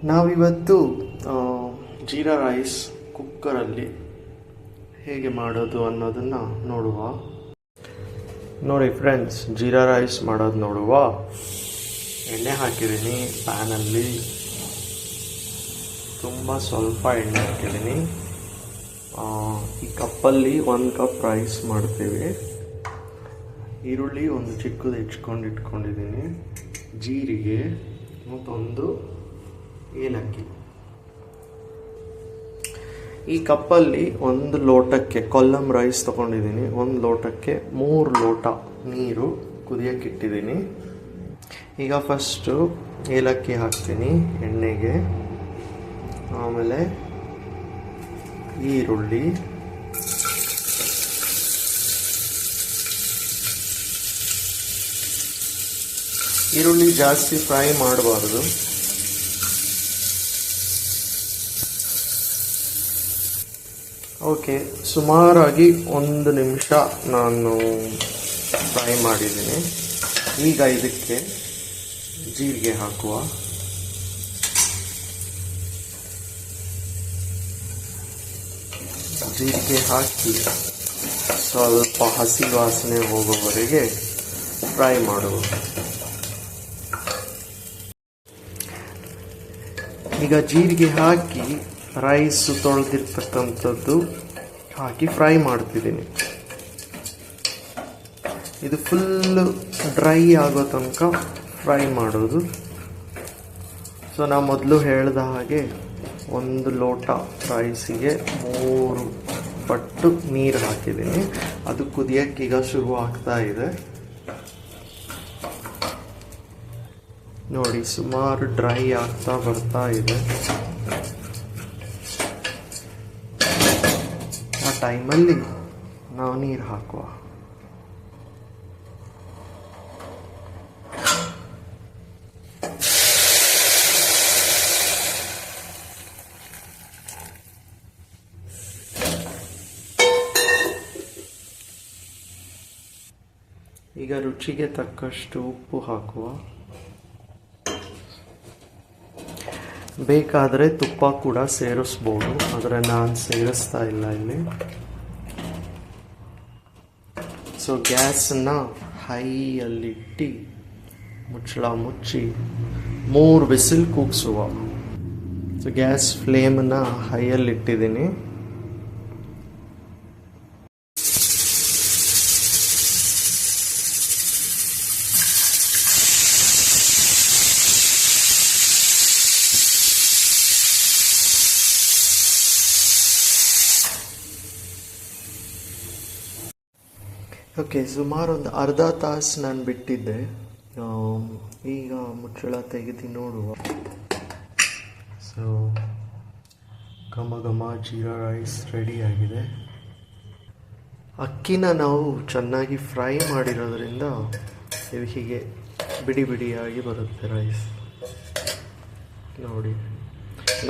ನಾವಿವತ್ತು ಜೀರಾ ರೈಸ್ ಕುಕ್ಕರಲ್ಲಿ ಹೇಗೆ ಮಾಡೋದು ಅನ್ನೋದನ್ನು ನೋಡುವ. ನೋಡಿ ಫ್ರೆಂಡ್ಸ್, ಜೀರಾ ರೈಸ್ ಮಾಡೋದು ನೋಡುವ. ಎಣ್ಣೆ ಹಾಕಿದ್ದೀನಿ ಪ್ಯಾನಲ್ಲಿ, ತುಂಬ ಸ್ವಲ್ಪ ಎಣ್ಣೆ ಹಾಕಿದ್ದೀನಿ. ಈ ಕಪ್ಪಲ್ಲಿ 1 ಕಪ್ ರೈಸ್ ಮಾಡ್ತೀವಿ. ಈರುಳ್ಳಿ ಒಂದು ಚಿಕ್ಕದು ಹೆಚ್ಕೊಂಡು ಇಟ್ಕೊಂಡಿದ್ದೀನಿ, ಜೀರಿಗೆ ಮತ್ತೊಂದು ಏಲಕ್ಕಿ. ಈ ಕಪ್ಪಲ್ಲಿ 1 ಲೋಟಕ್ಕೆ ಕೊಲ್ಲಂ ರೈಸ್ ತೊಗೊಂಡಿದ್ದೀನಿ. 1 ಲೋಟಕ್ಕೆ 3 ಲೋಟ ನೀರು ಕುದಿಯೋಕ್ಕಿಟ್ಟಿದ್ದೀನಿ. ಈಗ ಫಸ್ಟು ಏಲಕ್ಕಿ ಹಾಕ್ತೀನಿ ಎಣ್ಣೆಗೆ, ಆಮೇಲೆ ಈರುಳ್ಳಿ, ಈರುಳ್ಳಿ ಜಾಸ್ತಿ ಫ್ರೈ ಮಾಡಬಾರ್ದು. ಓಕೆ, ಸುಮಾರಾಗಿ 1 ನಿಮಿಷ ನಾನು ಫ್ರೈ ಮಾಡಿದ್ದೀನಿ. ಈಗ ಇದಕ್ಕೆ ಜೀರಿಗೆ ಹಾಕುವ. ಜೀರಿಗೆ ಹಾಕಿ ಸ್ವಲ್ಪ ಹಸಿ ವಾಸನೆ ಹೋಗೋವರೆಗೆ ಫ್ರೈ ಮಾಡುವ. ಈಗ ಜೀರಿಗೆ ಹಾಕಿ ರೈಸ್ ತೊಳೆದಿರ್ತಕ್ಕಂಥದ್ದು ಹಾಕಿ ಫ್ರೈ ಮಾಡ್ತಿದ್ದೀನಿ. ಇದು ಫುಲ್ಲು ಡ್ರೈ ಆಗೋ ತನಕ ಫ್ರೈ ಮಾಡೋದು. ಸೊ ನಾವು ಮೊದಲು ಹೇಳಿದ ಹಾಗೆ 1 ಲೋಟ ರೈಸಿಗೆ 3 ಪಟ್ಟು ನೀರು ಹಾಕಿದ್ದೀನಿ. ಅದು ಕುದಿಯೋಕ್ಕೀಗ ಶುರು ಆಗ್ತಾ ಇದೆ. ನೋಡಿ, ಸುಮಾರು ಡ್ರೈ ಆಗ್ತಾ ಬರ್ತಾ ಇದೆ. ಆ ಟೈಮಲ್ಲಿ ನಾವು ನೀರು ಹಾಕುವ. ಈಗ ರುಚಿಗೆ ತಕ್ಕಷ್ಟು ಉಪ್ಪು ಹಾಕುವ. ಬೇಕಾದರೆ ತುಪ್ಪ ಕೂಡ ಸೇರಿಸ್ಬೋದು, ಆದರೆ ನಾನು ಸೇರಿಸ್ತಾ ಇಲ್ಲ ಇಲ್ಲಿ. ಸೊ ಗ್ಯಾಸನ್ನು ಹೈಯಲ್ಲಿಟ್ಟು ಮುಚ್ಚಳ ಮುಚ್ಚಿ 3 ಬಿಸಿಲ್ ಕೂಗಿಸುವ. ಸೊ ಗ್ಯಾಸ್ ಫ್ಲೇಮನ್ನು ಹೈಯಲ್ಲಿಟ್ಟಿದ್ದೀನಿ. ಓಕೆ, ಸುಮಾರು ಒಂದು ಅರ್ಧ ತಾಸು ನಾನು ಬಿಟ್ಟಿದ್ದೆ. ಈಗ ಮುಚ್ಚಳ ತೆಗೆದು ನೋಡುವ. ಸೊ ಘಮ ಘಮ ಜೀರಾ ರೈಸ್ ರೆಡಿಯಾಗಿದೆ. ಅಕ್ಕಿನ ನಾವು ಚೆನ್ನಾಗಿ ಫ್ರೈ ಮಾಡಿರೋದ್ರಿಂದ ಇದು ಹೀಗೆ ಬಿಡಿ ಬಿಡಿಯಾಗಿ ಬರುತ್ತೆ ರೈಸ್. ನೋಡಿ,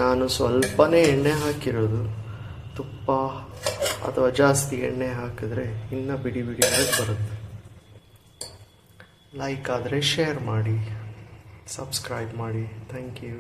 ನಾನು ಸ್ವಲ್ಪನೇ ಎಣ್ಣೆ ಹಾಕಿರೋದು. ತುಪ್ಪ ಅಥವಾ ಜಾಸ್ತಿ ಎಣ್ಣೆ ಹಾಕಿದ್ರೆ ಇನ್ನೂ ಬಿಡಿ ಬಿಡಿಯಾಗಿ ಬರುತ್ತೆ. ಲೈಕ್ ಆದರೆ ಶೇರ್ ಮಾಡಿ, ಸಬ್ಸ್ಕ್ರೈಬ್ ಮಾಡಿ. Thank you.